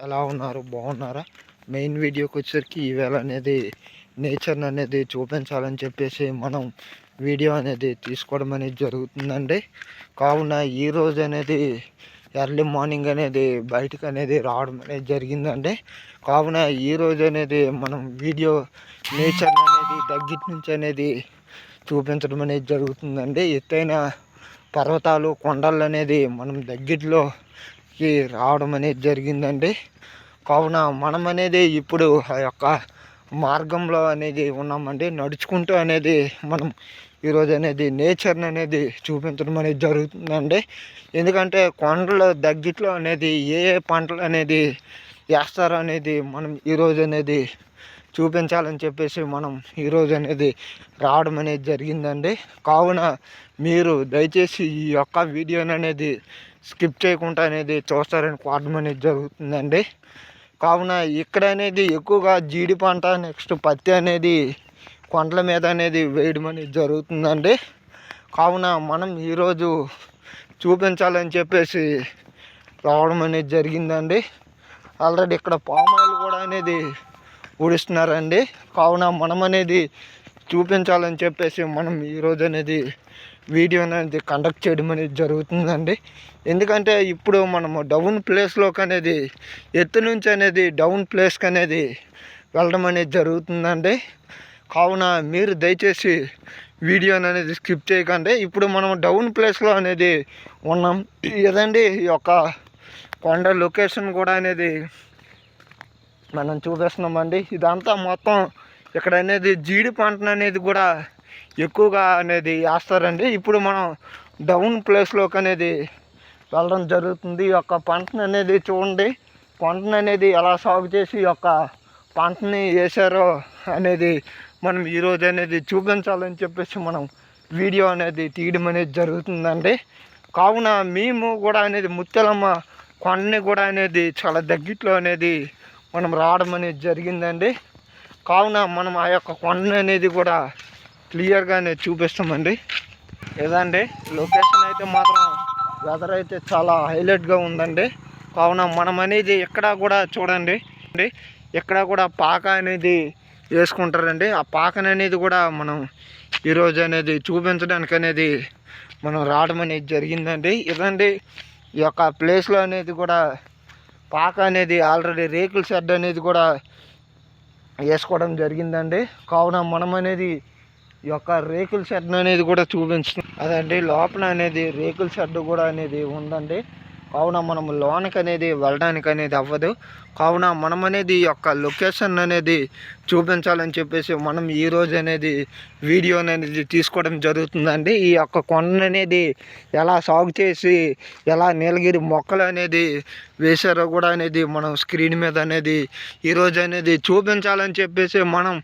ఎలా ఉన్నారు? బాగున్నారా? మెయిన్ వీడియోకి వచ్చేసరికి ఈవేళ అనేది నేచర్ అనేది చూపించాలని చెప్పేసి మనం వీడియో అనేది తీసుకోవడం అనేది జరుగుతుందండి. కావున ఈరోజు అనేది ఎర్లీ మార్నింగ్ అనేది బయటకు అనేది రావడం అనేది జరిగిందండి. కావున ఈరోజు అనేది మనం వీడియో నేచర్ అనేది దగ్గర నుంచి అనేది చూపించడం అనేది జరుగుతుందండి. ఎత్తైన పర్వతాలు కొండలు అనేది మనం దగ్గరలోకి రావడం అనేది జరిగిందండి. కావున మనం అనేది ఇప్పుడు ఆ యొక్క మార్గంలో అనేది ఉన్నామండి. నడుచుకుంటూ అనేది మనం ఈరోజు అనేది నేచర్ని అనేది చూపించడం అనేది జరుగుతుందండి. ఎందుకంటే కొండల దగ్గరలో అనేది ఏ పంటలు అనేది వేస్తారు అనేది మనం ఈరోజు అనేది చూపించాలని చెప్పేసి మనం ఈరోజు అనేది రావడం అనేది జరిగిందండి. కావున మీరు దయచేసి ఈ యొక్క వీడియోని అనేది స్కిప్ చేయకుండా అనేది చూస్తారని కోరడం అనేది జరుగుతుందండి. కావున ఇక్కడ అనేది ఎక్కువగా జీడి పంట, నెక్స్ట్ పత్తి అనేది కొండల మీద అనేది వేయడం అనేది జరుగుతుందండి. కావున మనం ఈరోజు చూపించాలని చెప్పేసి రావడం అనేది జరిగిందండి. ఆల్రెడీ ఇక్కడ పామాయిల్ కూడా అనేది ఊడిస్తున్నారండి. కావున మనం అనేది చూపించాలని చెప్పేసి మనం ఈరోజు అనేది వీడియో అనేది కండక్ట్ చేయడం అనేది జరుగుతుందండి. ఎందుకంటే ఇప్పుడు మనము డౌన్ ప్లేస్లోకి అనేది ఎత్తు నుంచి అనేది డౌన్ ప్లేస్కి అనేది వెళ్ళడం అనేది జరుగుతుందండి. కావున మీరు దయచేసి వీడియోని అనేది స్కిప్ చేయకండి. ఇప్పుడు మనం డౌన్ ప్లేస్లో అనేది ఉన్నాం ఏదండి. ఈ యొక్క కొండ లొకేషన్ కూడా అనేది మనం చూపిస్తున్నామండి. ఇదంతా మొత్తం ఇక్కడ అనేది జీడి పంట అనేది కూడా ఎక్కువగా అనేది వేస్తారండి. ఇప్పుడు మనం డౌన్ ప్లేస్లోకి అనేది వెళ్ళడం జరుగుతుంది. ఈ యొక్క పంటను అనేది చూడండి, పంటను అనేది ఎలా సాగు చేసి ఈ యొక్క పంటని వేసారో అనేది మనం ఈరోజు అనేది చూపించాలని చెప్పేసి మనం వీడియో అనేది తీయడం అనేది జరుగుతుందండి. కావున మేము కూడా అనేది ముత్యాలమ్మ కొండని కూడా అనేది చాలా దగ్గరలో అనేది మనం రావడం అనేది జరిగిందండి. కావున మనం ఆ యొక్క కొండని అనేది కూడా క్లియర్గానే చూపిస్తామండి. ఏదండి లొకేషన్ అయితే మాత్రం వెదర్ అయితే చాలా హైలైట్గా ఉందండి. కావున మనం అనేది ఎక్కడ కూడా చూడండి, ఎక్కడ కూడా పాక అనేది వేసుకుంటారండి. ఆ పాకను అనేది కూడా మనం ఈరోజు అనేది చూపించడానికి అనేది మనం రావడం అనేది జరిగిందండి. ఇదండి ఈ యొక్క ప్లేస్లో అనేది కూడా పాక అనేది ఆల్రెడీ రేకుల షెడ్ అనేది కూడా వేసుకోవడం జరిగిందండి. కావున మనం అనేది ఈ యొక్క రేకుల షెడ్ అనేది కూడా చూపించుతాం. అదండి లోపల అనేది రేకుల షెడ్ కూడా అనేది ఉందండి. కావున మనం లోనికి అనేది వెళ్ళడానికి అనేది అవ్వదు. కావున మనం అనేది ఈ యొక్క లొకేషన్ అనేది చూపించాలని చెప్పేసి మనం ఈరోజు అనేది వీడియో అనేది తీసుకోవడం జరుగుతుందండి. ఈ యొక్క కొండ అనేది ఎలా సాగు చేసి ఎలా నీలగిరి మొక్కలు అనేది వేశారో కూడా అనేది మనం స్క్రీన్ మీద అనేది ఈరోజు అనేది చూపించాలని చెప్పేసి మనం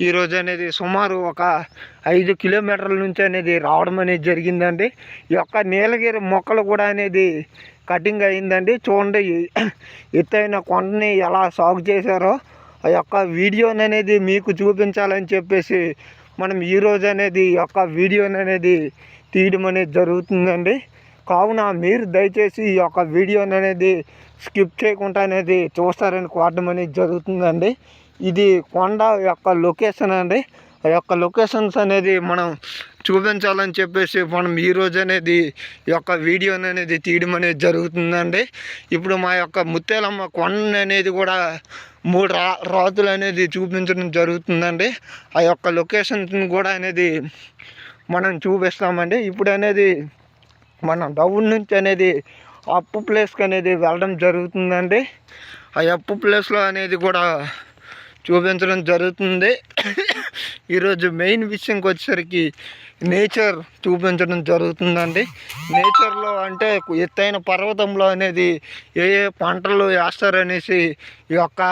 ఈరోజు అనేది సుమారు ఒక 5 కిలోమీటర్ల నుంచి అనేది రావడం అనేది జరిగిందండి. ఈ యొక్క నీలగిరి మొక్కలు కూడా అనేది కటింగ్ అయిందండి. చూడండి ఎత్తైన కొండని ఎలా సాగు చేశారో ఆ యొక్క వీడియోని అనేది మీకు చూపించాలని చెప్పేసి మనం ఈరోజు అనేది ఈ యొక్క వీడియోని అనేది తీయడం అనేది జరుగుతుందండి. కావున మీరు దయచేసి ఈ యొక్క వీడియోని అనేది స్కిప్ చేయకుండా అనేది చూస్తారని కోరడం అనేది జరుగుతుందండి. ఇది కొండ యొక్క లొకేషన్ అండి. ఆ యొక్క లొకేషన్స్ అనేది మనం చూపించాలని చెప్పేసి మనం ఈరోజు అనేది ఈ యొక్క వీడియోని అనేది తీయడం అనేది జరుగుతుందండి. ఇప్పుడు మా యొక్క ముత్యాలమ్మ కొండ అనేది కూడా 3 రాతులు అనేది చూపించడం జరుగుతుందండి. ఆ యొక్క లొకేషన్స్ని కూడా అనేది మనం చూపిస్తామండి. ఇప్పుడు అనేది మనం డౌన్ నుంచి అనేది అప్పు ప్లేస్కి అనేది వెళ్ళడం జరుగుతుందండి. ఆ అప్పు ప్లేస్లో అనేది కూడా చూపించడం జరుగుతుంది. ఈరోజు మెయిన్ విషయంకి వచ్చేసరికి నేచర్ చూపించడం జరుగుతుందండి. నేచర్లో అంటే ఎత్తైన పర్వతంలో అనేది ఏ ఏ పంటలు వేస్తారనేసి ఈ యొక్క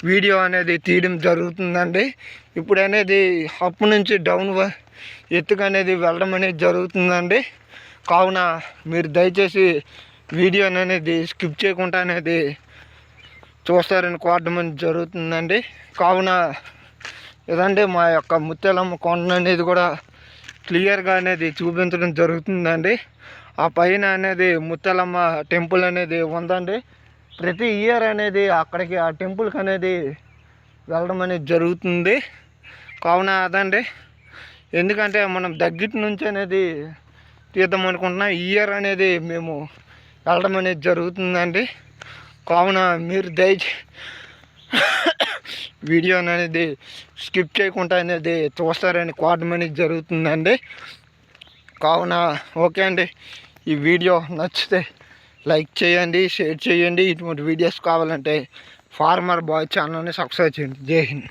వీడియో అనేది తీయడం జరుగుతుందండి. ఇప్పుడు అనేది అప్పు నుంచి డౌన్ ఎత్తుకు అనేది వెళ్ళడం అనేది జరుగుతుందండి. కావున మీరు దయచేసి వీడియోని అనేది స్కిప్ చేయకుండా అనేది చూస్తారని కోరడం అనేది జరుగుతుందండి. కావున ఇదండి మా యొక్క ముత్యాలమ్మ కొండ అనేది కూడా క్లియర్గా అనేది చూపించడం జరుగుతుందండి. ఆ పైన అనేది ముత్యాలమ్మ టెంపుల్ అనేది ఉందండి. ప్రతి ఇయర్ అనేది అక్కడికి ఆ టెంపుల్కి అనేది వెళ్ళడం అనేది జరుగుతుంది. కావున అదండి, ఎందుకంటే మనం దగ్గర నుంచి అనేది తీద్దాం అనుకుంటున్నాం. ఈ ఇయర్ అనేది మేము వెళ్ళడం అనేది జరుగుతుందండి. కావున మీరు వీడియో అనేది స్కిప్ చేయకుండా అనేది చూస్తారని కోవడం అనేది జరుగుతుందండి. కావున ఓకే అండి, ఈ వీడియో నచ్చితే లైక్ చేయండి, షేర్ చేయండి. ఇటువంటి వీడియోస్ కావాలంటే ఫార్మర్ బాయ్ ఛానల్ని సబ్స్క్రైబ్ చేయండి. జై హింద్.